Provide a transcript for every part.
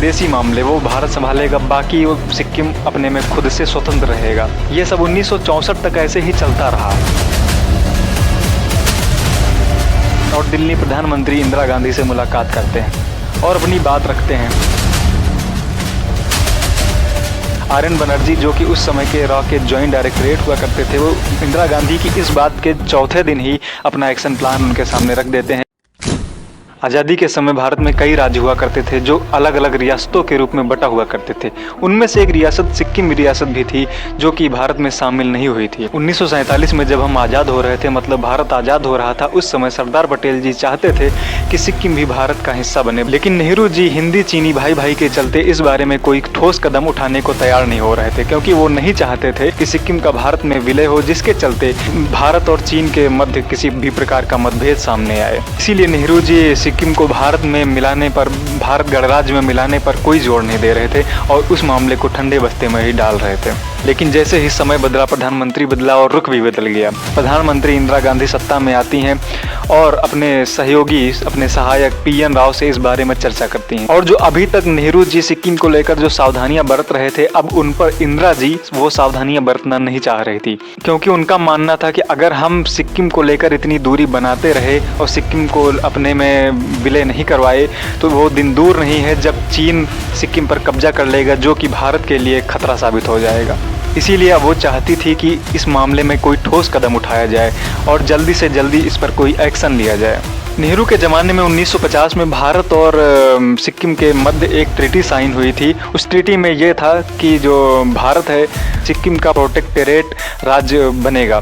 विदेशी मामले वो भारत संभालेगा, बाकी वो सिक्किम अपने में खुद से स्वतंत्र रहेगा। ये सब 1964 तक ऐसे ही चलता रहा। और दिल्ली प्रधानमंत्री इंदिरा गांधी से मुलाकात करते हैं और अपनी बात रखते हैं। आर.एन. बनर्जी जो कि उस समय के रॉ के जॉइंट डायरेक्टरेट हुआ करते थे, वो इंदिरा गांधी की इस बात के चौथे दिन ही अपना एक्शन प्लान उनके सामने रख देते हैं। आज़ादी के समय भारत में कई राज्य हुआ करते थे जो अलग अलग रियासतों के रूप में बटा हुआ करते थे। उनमें से एक रियासत सिक्किम रियासत भी थी जो कि भारत में शामिल नहीं हुई थी। 1947 में जब हम आज़ाद हो रहे थे, मतलब भारत आज़ाद हो रहा था, उस समय सरदार पटेल जी चाहते थे कि सिक्किम भी भारत का हिस्सा बने, लेकिन नेहरू जी हिंदी चीनी भाई भाई के चलते इस बारे में कोई ठोस कदम उठाने को तैयार नहीं हो रहे थे, क्योंकि वो नहीं चाहते थे कि सिक्किम का भारत में विलय हो, जिसके चलते भारत और चीन के मध्य किसी भी प्रकार का मतभेद सामने आए। इसीलिए नेहरू जी सिक्किम को भारत में मिलाने पर, भारत गणराज्य में मिलाने पर कोई जोर नहीं दे रहे थे और उस मामले को ठंडे बस्ते में ही डाल रहे थे। लेकिन जैसे ही समय बदला, प्रधानमंत्री बदला और रुख भी बदल गया। प्रधानमंत्री इंदिरा गांधी सत्ता में आती हैं और अपने सहयोगी, अपने सहायक पी.एन. राव से इस बारे में चर्चा करती हैं। और जो अभी तक नेहरू जी सिक्किम को लेकर जो सावधानियां बरत रहे थे, अब उन पर इंदिरा जी वो सावधानियां बरतना नहीं चाह रही थी, क्योंकि उनका मानना था कि अगर हम सिक्किम को लेकर इतनी दूरी बनाते रहे और सिक्किम को अपने में विलय नहीं करवाए तो वो दिन दूर नहीं है जब चीन सिक्किम पर कब्जा कर लेगा, जो कि भारत के लिए खतरा साबित हो जाएगा। इसीलिए वो चाहती थी कि इस मामले में कोई ठोस कदम उठाया जाए और जल्दी से जल्दी इस पर कोई एक्शन लिया जाए। नेहरू के ज़माने में 1950 में भारत और सिक्किम के मध्य एक ट्रीटी साइन हुई थी। उस ट्रीटी में ये था कि जो भारत है, सिक्किम का प्रोटेक्टोरेट राज्य बनेगा।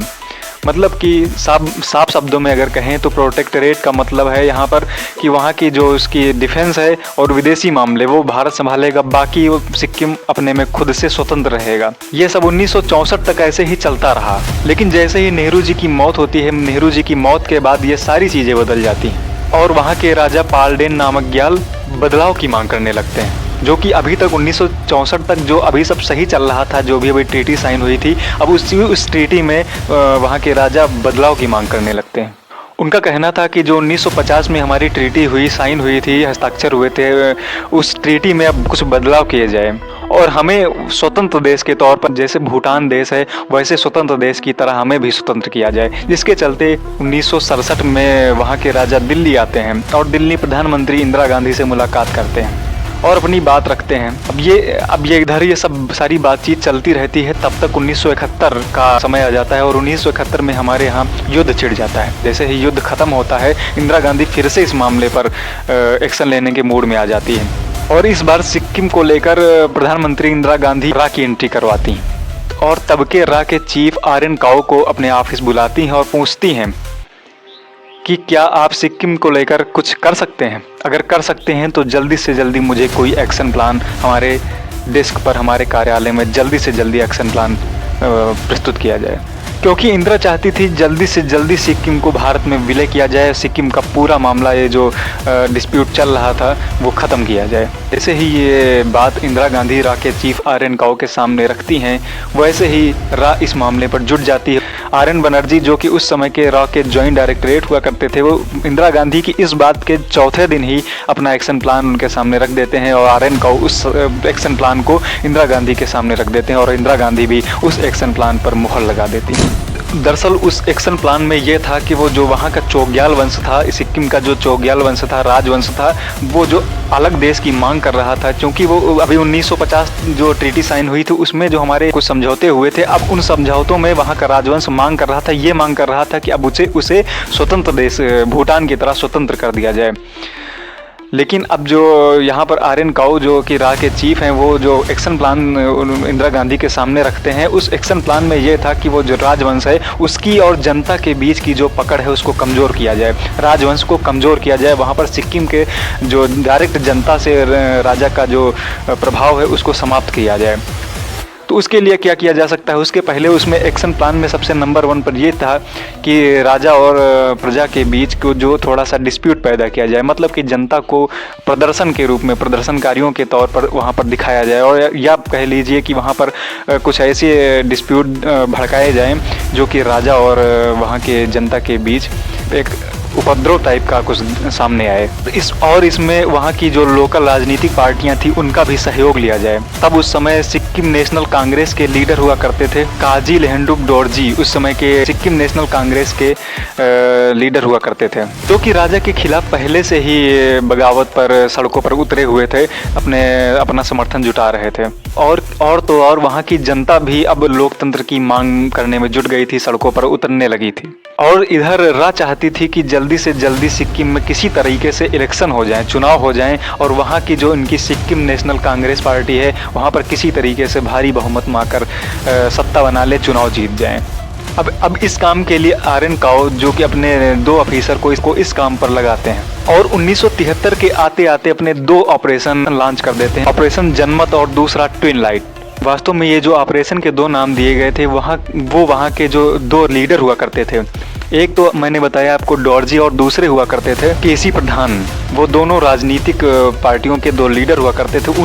मतलब कि साफ शब्दों में अगर कहें तो प्रोटेक्टोरेट का मतलब है यहाँ पर कि वहाँ की जो उसकी डिफेंस है और विदेशी मामले वो भारत संभालेगा, बाकी वो सिक्किम अपने में खुद से स्वतंत्र रहेगा। ये सब 1964 तक ऐसे ही चलता रहा। लेकिन जैसे ही नेहरू जी की मौत होती है, नेहरू जी की मौत के बाद ये सारी चीज़ें बदल जाती हैं और वहाँ के राजा पालडेन नामक ग्याल बदलाव की मांग करने लगते हैं, जो कि अभी तक 1964 तक जो अभी सब सही चल रहा था, जो भी अभी ट्रीटी साइन हुई थी, अब उस ट्रीटी में वहाँ के राजा बदलाव की मांग करने लगते हैं। उनका कहना था कि जो 1950 में हमारी ट्रीटी हुई, साइन हुई थी, हस्ताक्षर हुए थे, उस ट्रीटी में अब कुछ बदलाव किए जाए और हमें स्वतंत्र देश के तौर पर, जैसे भूटान देश है वैसे स्वतंत्र देश की तरह हमें भी स्वतंत्र किया जाए। जिसके चलते 1967 में वहाँ के राजा दिल्ली आते हैं और दिल्ली प्रधानमंत्री इंदिरा गांधी से मुलाकात करते हैं और अपनी बात रखते हैं। अब ये इधर ये सब सारी बातचीत चलती रहती है। तब तक 1971 का समय आ जाता है और 1971 में हमारे यहाँ युद्ध छिड़ जाता है। जैसे ही युद्ध खत्म होता है, इंदिरा गांधी फिर से इस मामले पर एक्शन लेने के मूड में आ जाती है और इस बार सिक्किम को लेकर प्रधानमंत्री इंदिरा गांधी रा की एंट्री करवाती हैं और तब के रा के चीफ आर.एन. काओ को अपने ऑफिस बुलाती हैं और पूछती हैं कि क्या आप सिक्किम को लेकर कुछ कर सकते हैं? अगर कर सकते हैं तो जल्दी से जल्दी मुझे कोई एक्शन प्लान हमारे डेस्क पर, हमारे कार्यालय में जल्दी से जल्दी एक्शन प्लान प्रस्तुत किया जाए, क्योंकि इंदिरा चाहती थी जल्दी से जल्दी सिक्किम को भारत में विलय किया जाए, सिक्किम का पूरा मामला, ये जो डिस्प्यूट चल रहा था वो ख़त्म किया जाए। जैसे ही ये बात इंदिरा गांधी रा के चीफ आर.एन. काओ के सामने रखती हैं, वैसे ही रा इस मामले पर जुट जाती है। आर.एन. बनर्जी जो कि उस समय के रॉ के जॉइंट डायरेक्टरेट हुआ करते थे, वो इंदिरा गांधी की इस बात के चौथे दिन ही अपना एक्शन प्लान उनके सामने रख देते हैं और आर.एन. काओ उस एक्शन प्लान को इंदिरा गांधी के सामने रख देते हैं और इंदिरा गांधी भी उस एक्शन प्लान पर मुहर लगा देती हैं। दरअसल उस एक्शन प्लान में ये था कि वो जो वहाँ का चोग्याल वंश था, सिक्किम का जो चोग्याल वंश था, राजवंश था, वो जो अलग देश की मांग कर रहा था, क्योंकि वो अभी 1950 जो ट्रीटी साइन हुई थी उसमें जो हमारे कुछ समझौते हुए थे, अब उन समझौतों में वहाँ का राजवंश मांग कर रहा था, ये मांग कर रहा था कि अब उसे स्वतंत्र देश, भूटान की तरह स्वतंत्र कर दिया जाए। लेकिन अब जो यहाँ पर आर.एन. काओ जो कि रा के चीफ हैं, वो जो एक्शन प्लान इंदिरा गांधी के सामने रखते हैं, उस एक्शन प्लान में ये था कि वो जो राजवंश है उसकी और जनता के बीच की जो पकड़ है उसको कमज़ोर किया जाए, राजवंश को कमज़ोर किया जाए, वहाँ पर सिक्किम के जो डायरेक्ट जनता से राजा का जो प्रभाव है उसको समाप्त किया जाए। तो उसके लिए क्या किया जा सकता है? उसके पहले उसमें एक्शन प्लान में सबसे नंबर 1 पर ये था कि राजा और प्रजा के बीच को जो थोड़ा सा डिस्प्यूट पैदा किया जाए, मतलब कि जनता को प्रदर्शन के रूप में, प्रदर्शनकारियों के तौर पर वहाँ पर दिखाया जाए, और या कह लीजिए कि वहाँ पर कुछ ऐसे डिस्प्यूट भड़काए जाएं जो कि राजा और वहाँ के जनता के बीच एक उपद्रव टाइप का कुछ सामने आए। इसमें वहाँ की जो लोकल राजनीतिक पार्टियां थी उनका भी सहयोग लिया जाए। तब उस समय सिक्किम नेशनल कांग्रेस के लीडर हुआ करते थे काजी लेंडुप डोरजी, उस समय के सिक्किम नेशनल कांग्रेस के लीडर हुआ करते थे, जो कि राजा के खिलाफ पहले से ही बगावत पर सड़कों पर उतरे हुए थे, अपना समर्थन जुटा रहे थे। और वहाँ की जनता भी अब लोकतंत्र की मांग करने में जुट गई थी, सड़कों पर उतरने लगी थी। और इधर रा चाहती थी कि जल्दी से जल्दी सिक्किम में किसी तरीके से इलेक्शन हो जाए, चुनाव हो जाएं, और वहाँ की जो इनकी सिक्किम नेशनल कांग्रेस पार्टी है वहाँ पर किसी तरीके से भारी बहुमत माकर सत्ता बना ले, चुनाव जीत जाएं। अब इस काम के लिए आरएन काओ, जो कि अपने 2 ऑफिसर को इस काम पर लगाते हैं और 1973 के आते आते अपने 2 ऑपरेशन लॉन्च कर देते हैं, ऑपरेशन जनमत और दूसरा ट्विन लाइट। वास्तव में ये जो ऑपरेशन के 2 नाम दिए गए थे वहाँ के जो 2 लीडर हुआ करते थे, एक तो मैंने बताया आपको डोरजी और दूसरे हुआ करते थे केसी प्रधान। वो दोनों राजनीतिक पार्टियों के 2 लीडर हुआ करते थे,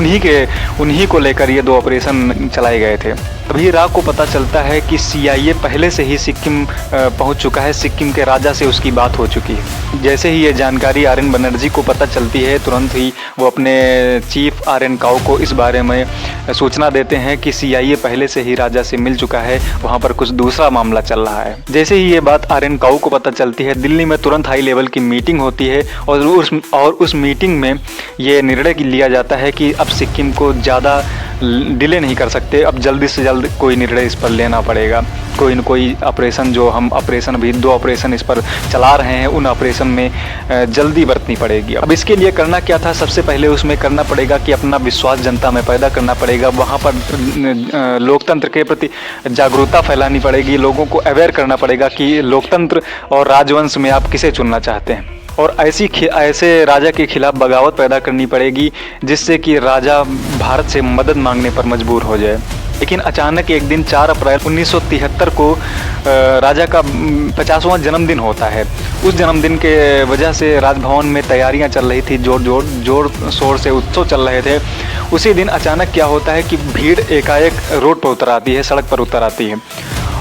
उन्हीं को लेकर ये 2 ऑपरेशन चलाए गए थे। अभी रा को पता चलता है कि CIA पहले से ही सिक्किम पहुंच चुका है, सिक्किम के राजा से उसकी बात हो चुकी है। जैसे ही ये जानकारी आरएन बनर्जी को पता चलती है, तुरंत ही वो अपने चीफ आरएन काओ को इस बारे में सूचना देते हैं कि CIA पहले से ही राजा से मिल चुका है, वहाँ पर कुछ दूसरा मामला चल रहा है। जैसे ही ये बात आरएन काओ को पता चलती है, दिल्ली में तुरंत हाई लेवल की मीटिंग होती है और उस मीटिंग में ये निर्णय लिया जाता है कि अब सिक्किम को ज़्यादा डिले नहीं कर सकते, अब जल्दी से जल्द कोई निर्णय इस पर लेना पड़ेगा। कोई न कोई ऑपरेशन, जो हम ऑपरेशन अभी 2 ऑपरेशन इस पर चला रहे हैं, उन ऑपरेशन में जल्दी बरतनी पड़ेगी। अब इसके लिए करना क्या था, सबसे पहले उसमें करना पड़ेगा कि अपना विश्वास जनता में पैदा करना पड़ेगा, वहाँ पर लोकतंत्र के प्रति जागरूकता फैलानी पड़ेगी, लोगों को अवेयर करना पड़ेगा कि लोकतंत्र और राजवंश में आप किसे चुनना चाहते हैं। और ऐसे राजा के खिलाफ बगावत पैदा करनी पड़ेगी जिससे कि राजा भारत से मदद मांगने पर मजबूर हो जाए। लेकिन अचानक एक दिन 4 अप्रैल 1973 को राजा का 50वां जन्मदिन होता है। उस जन्मदिन के वजह से राजभवन में तैयारियां चल रही थी, जोर शोर से उत्सव चल रहे थे। उसी दिन अचानक क्या होता है कि भीड़ एकाएक रोड पर उतर आती है, सड़क पर उतर आती है।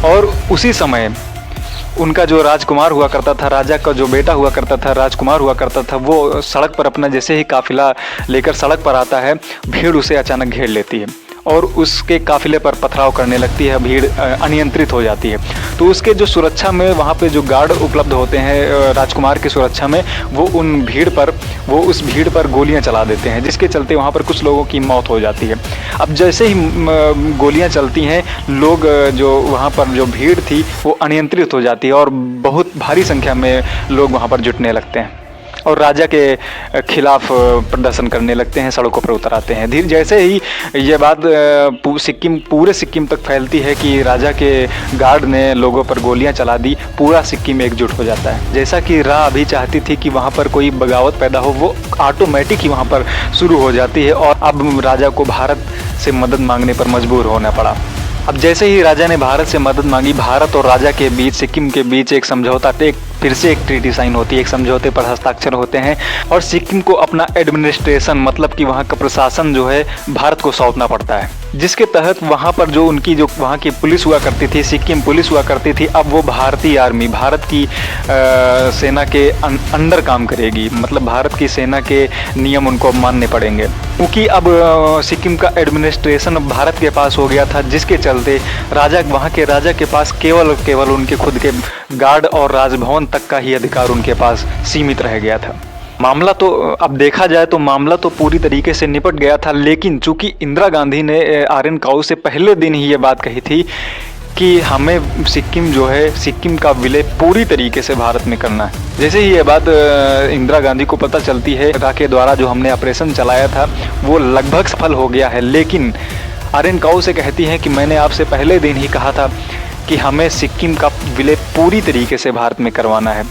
और उसी समय उनका जो राजकुमार हुआ करता था, राजा का जो बेटा हुआ करता था, राजकुमार हुआ करता था, वो सड़क पर अपना जैसे ही काफिला लेकर सड़क पर आता है, भीड़ उसे अचानक घेर लेती है और उसके काफिले पर पथराव करने लगती है, भीड़ अनियंत्रित हो जाती है। तो उसके जो सुरक्षा में वहाँ पे जो गार्ड उपलब्ध होते हैं राजकुमार की सुरक्षा में, वो उस भीड़ पर गोलियां चला देते हैं, जिसके चलते वहाँ पर कुछ लोगों की मौत हो जाती है। अब जैसे ही गोलियां चलती हैं, लोग जो वहाँ पर जो भीड़ थी वो अनियंत्रित हो जाती है और बहुत भारी संख्या में लोग वहाँ पर जुटने लगते हैं और राजा के खिलाफ प्रदर्शन करने लगते हैं, सड़कों पर उतर आते हैं। जैसे ही ये बात पूरे सिक्किम तक फैलती है कि राजा के गार्ड ने लोगों पर गोलियां चला दी, पूरा सिक्किम एकजुट हो जाता है। जैसा कि रा अभी चाहती थी कि वहाँ पर कोई बगावत पैदा हो, वो ऑटोमेटिक ही वहाँ पर शुरू हो जाती है और अब राजा को भारत से मदद मांगने पर मजबूर होना पड़ा। अब जैसे ही राजा ने भारत से मदद मांगी, भारत और राजा के बीच, सिक्किम के बीच एक समझौता, फिर से एक ट्रीटी साइन होती है, एक समझौते पर हस्ताक्षर होते हैं और सिक्किम को अपना एडमिनिस्ट्रेशन, मतलब कि वहाँ का प्रशासन जो है, भारत को सौंपना पड़ता है, जिसके तहत वहाँ पर जो वहाँ की पुलिस हुआ करती थी, सिक्किम पुलिस हुआ करती थी, अब वो भारतीय आर्मी, भारत की सेना के अंडर काम करेगी। मतलब भारत की सेना के नियम उनको मानने पड़ेंगे, क्योंकि अब सिक्किम का एडमिनिस्ट्रेशन भारत के पास हो गया था, जिसके चलते वहाँ के राजा के पास केवल उनके खुद के गार्ड और राजभवन तक का ही अधिकार उनके पास सीमित रह गया था। मामला तो अब देखा जाए तो मामला तो पूरी तरीके से निपट गया था, लेकिन चूंकि इंदिरा गांधी ने आरएन काओ से पहले दिन ही ये बात कही थी कि हमें सिक्किम का विलय पूरी तरीके से भारत में करना है। जैसे ही ये बात इंदिरा गांधी को पता चलती है, रा के द्वारा जो हमने ऑपरेशन चलाया था वो लगभग सफल हो गया है, लेकिन आरएन काओ से कहती हैं कि मैंने आपसे पहले दिन ही कहा था कि हमें सिक्किम का विलय पूरी तरीके से भारत में करवाना है,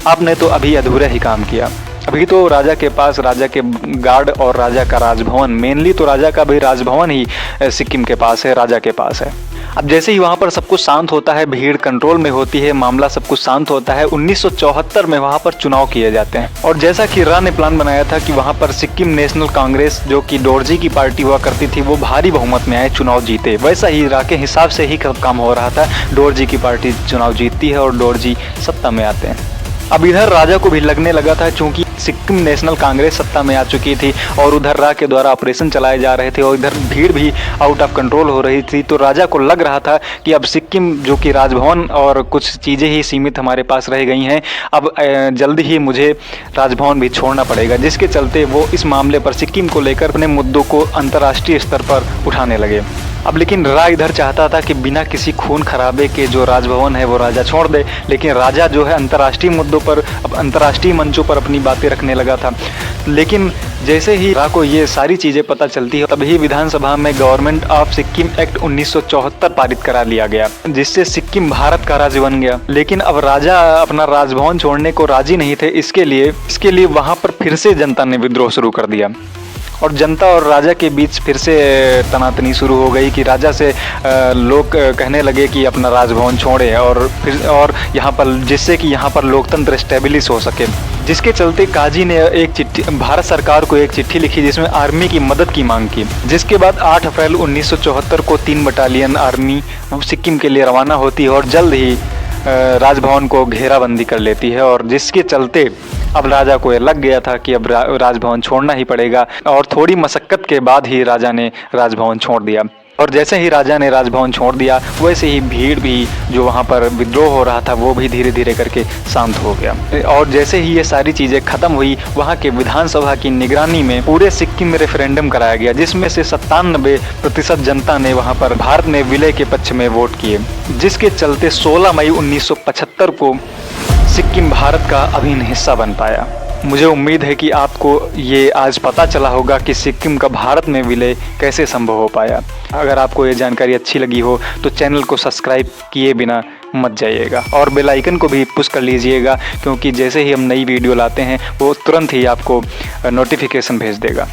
आपने तो अभी अधूरा ही काम किया। अभी तो राजा के पास राजा के गार्ड और राजा का राजभवन, मेनली तो राजा का भी राजभवन ही सिक्किम के पास है, राजा के पास है। अब जैसे ही वहाँ पर सब कुछ शांत होता है, भीड़ कंट्रोल में होती है, मामला सब कुछ शांत होता है, 1974 में वहाँ पर चुनाव किए जाते हैं। और जैसा कि रा ने प्लान बनाया था कि वहाँ पर सिक्किम नेशनल कांग्रेस, जो कि डोरजी की पार्टी हुआ करती थी, वो भारी बहुमत में आए, चुनाव जीते, वैसा ही रा के हिसाब से ही काम हो रहा था। डोरजी की पार्टी चुनाव जीतती है और डोरजी सत्ता में आते हैं। अब इधर राजा को भी लगने लगा था, चूंकि सिक्किम नेशनल कांग्रेस सत्ता में आ चुकी थी और उधर रा के द्वारा ऑपरेशन चलाए जा रहे थे और इधर भीड़ भी आउट ऑफ कंट्रोल हो रही थी, तो राजा को लग रहा था कि अब सिक्किम जो कि राजभवन और कुछ चीज़ें ही सीमित हमारे पास रह गई हैं, अब जल्दी ही मुझे राजभवन भी छोड़ना पड़ेगा, जिसके चलते वो इस मामले पर सिक्किम को लेकर अपने मुद्दों को अंतर्राष्ट्रीय स्तर पर उठाने लगे। अब लेकिन रा इधर चाहता था कि बिना किसी खून खराबे के जो राजभवन है वो राजा छोड़ दे, लेकिन राजा जो है अंतर्राष्ट्रीय मुद्दों पर, अब अंतर्राष्ट्रीय मंचों पर अपनी बातें रखने लगा था। लेकिन जैसे ही रा को ये सारी चीज़ें पता चलती है, तभी विधानसभा में गवर्नमेंट ऑफ सिक्किम एक्ट 1974 पारित करा लिया गया, जिससे सिक्किम भारत का राज्य बन गया। लेकिन अब राजा अपना राजभवन छोड़ने को राजी नहीं थे, इसके लिए वहाँ पर फिर से जनता ने विद्रोह शुरू कर दिया और जनता और राजा के बीच फिर से तनातनी शुरू हो गई कि राजा से लोग कहने लगे कि अपना राजभवन छोड़े और यहाँ पर, जिससे कि यहाँ पर लोकतंत्र स्टेबलिश हो सके। जिसके चलते काजी ने एक चिट्ठी भारत सरकार को एक चिट्ठी लिखी जिसमें आर्मी की मदद की मांग की। जिसके बाद 8 अप्रैल 1974 को 3 बटालियन आर्मी सिक्किम के लिए रवाना होती है और जल्द ही राजभवन को घेराबंदी कर लेती है, और जिसके चलते अब राजा को ये लग गया था कि अब राजभवन छोड़ना ही पड़ेगा, और थोड़ी मशक्कत के बाद ही राजा ने राजभवन छोड़ दिया। और जैसे ही राजा ने राजभवन छोड़ दिया, वैसे ही भीड़ भी जो वहाँ पर विद्रोह हो रहा था वो भी धीरे धीरे करके शांत हो गया। और जैसे ही ये सारी चीज़ें खत्म हुई, वहाँ के विधानसभा की निगरानी में पूरे सिक्किम में रेफरेंडम कराया गया, जिसमें से 97% जनता ने वहाँ पर भारत में विलय के पक्ष में वोट किए, जिसके चलते 16 मई 1975 को सिक्किम भारत का अभिन्न हिस्सा बन पाया। मुझे उम्मीद है कि आपको ये आज पता चला होगा कि सिक्किम का भारत में विलय कैसे संभव हो पाया। अगर आपको ये जानकारी अच्छी लगी हो तो चैनल को सब्सक्राइब किए बिना मत जाइएगा और बेल आइकन को भी पुश कर लीजिएगा, क्योंकि जैसे ही हम नई वीडियो लाते हैं वो तुरंत ही आपको नोटिफिकेशन भेज देगा।